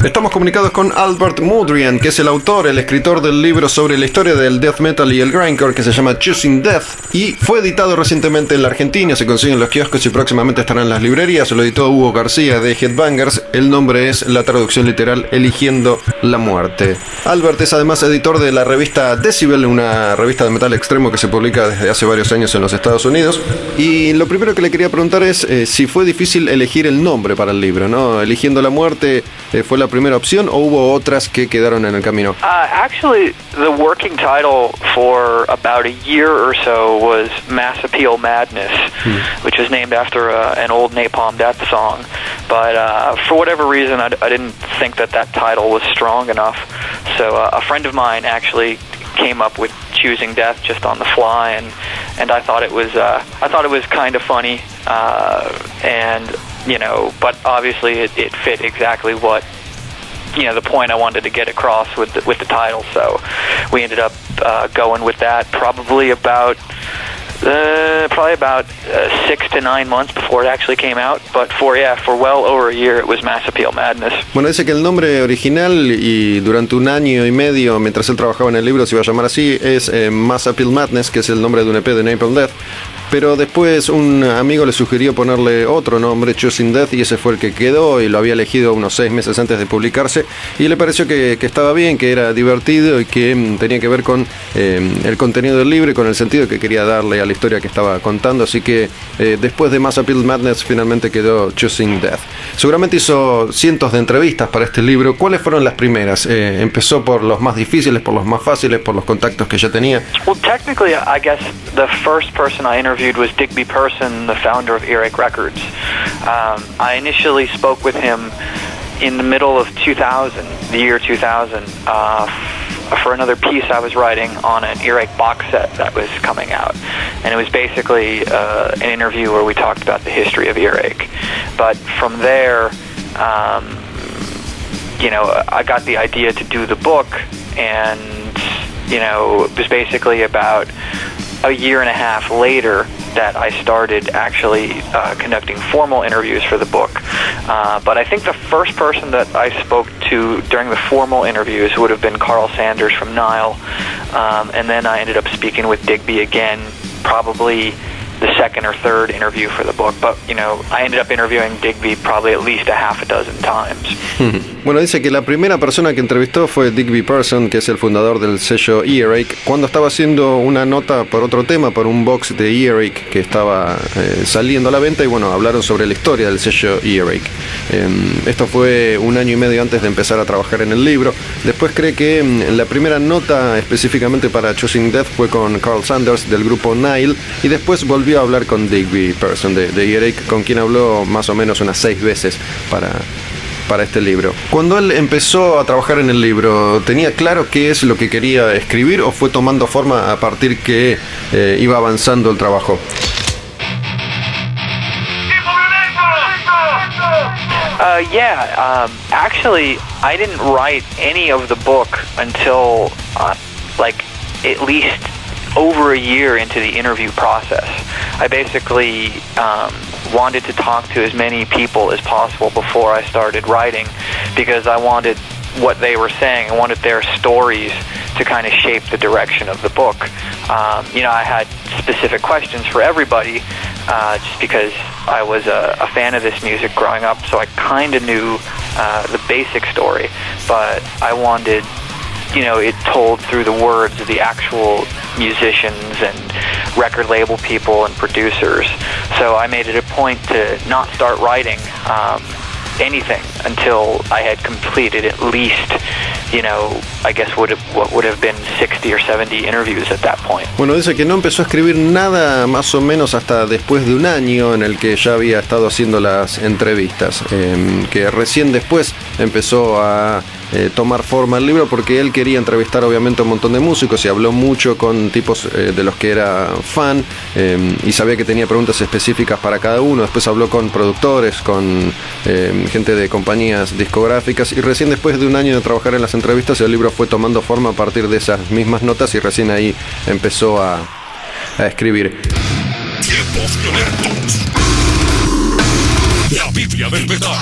Estamos comunicados con Albert Mudrian, que es el autor, el escritor del libro sobre la historia del death metal y el grindcore, que se llama Choosing Death, y fue editado recientemente en la Argentina, se consigue en los kioscos y próximamente estará en las librerías. Lo editó Hugo García de Headbangers. El nombre es, la traducción literal, Eligiendo la Muerte. Albert es además editor de la revista Decibel, una revista de metal extremo que se publica desde hace varios años en los Estados Unidos. Y lo primero que le quería preguntar es si fue difícil elegir el nombre para el libro, ¿no? Eligiendo la Muerte fue la primera opción, ¿o hubo otras que quedaron en el camino? Actually, the working title for about a year or so was Mass Appeal Madness, which was named after an old Napalm Death song. But for whatever reason, I didn't think that title was strong enough. So a friend of mine actually came up with Choosing Death just on the fly, and I thought it was kind of funny, and but obviously it fit exactly what the point I wanted to get across with the title. So we ended up going with that probably about 6 to 9 months before it actually came out, but for well over a year it was Mass Appeal Madness. Bueno, dice que el nombre original, y durante un año y medio mientras él trabajaba en el libro se iba a llamar así, es Mass Appeal Madness, que es el nombre de un EP de Napalm Death. Pero después un amigo le sugirió ponerle otro nombre, Choosing Death, y ese fue el que quedó, y lo había elegido unos 6 meses antes de publicarse, y le pareció que estaba bien, que era divertido y que tenía que ver con el contenido del libro y con el sentido que quería darle a la historia que estaba contando. Así que después de Mass Appeal Madness finalmente quedó Choosing Death. Seguramente hizo cientos de entrevistas para este libro. ¿Cuáles fueron las primeras? ¿Empezó por los más difíciles, por los más fáciles, por los contactos que ya tenía? Well, technically, I guess the first person I interviewed was Digby Person, the founder of Earache Records. I initially spoke with him in the middle of 2000, the year 2000, for another piece I was writing on an Earache box set that was coming out. And it was basically an interview where we talked about the history of earache. But from there, I got the idea to do the book, and, it was basically about a year and a half later that I started actually conducting formal interviews for the book. But I think the first person that I spoke to during the formal interviews would have been Carl Sanders from Nile. And then I ended up speaking with Digby again, probably the second or third interview for the book. But, I ended up interviewing Digby probably at least a half a dozen times. Bueno, dice que la primera persona que entrevistó fue Digby Person, que es el fundador del sello Earache, cuando estaba haciendo una nota por otro tema, por un box de Earache que estaba saliendo a la venta, y bueno, hablaron sobre la historia del sello Earache. Esto fue un año y medio antes de empezar a trabajar en el libro. Después cree que la primera nota específicamente para Choosing Death fue con Carl Sanders del grupo Nile, y después volvió a hablar con Digby Person de Earache, con quien habló más o menos unas 6 veces para este libro. Cuando él empezó a trabajar en el libro, ¿tenía claro qué es lo que quería escribir, o fue tomando forma a partir que iba avanzando el trabajo? Actually, I didn't write any of the book until at least over a year into the interview process. I basically wanted to talk to as many people as possible before I started writing, because I wanted what they were saying. I wanted their stories to kind of shape the direction of the book. I had specific questions for everybody, just because I was a fan of this music growing up, so I kind of knew the basic story, but I wanted it told through the words of the actual musicians and record label people and producers. So I made it a point to not start writing anything until I had completed at least, I guess what would have been 60 or 70 interviews at that point. Bueno, dice que no empezó a escribir nada más o menos hasta después de un año en el que ya había estado haciendo las entrevistas, que recién después empezó a tomar forma el libro, porque él quería entrevistar obviamente a un montón de músicos y habló mucho con tipos de los que era fan, y sabía que tenía preguntas específicas para cada uno. Después habló con productores, con gente de compañías discográficas, y recién después de un año de trabajar en las entrevistas el libro fue tomando forma a partir de esas mismas notas, y recién ahí empezó a escribir. Tiempos violentos. La Biblia del metal.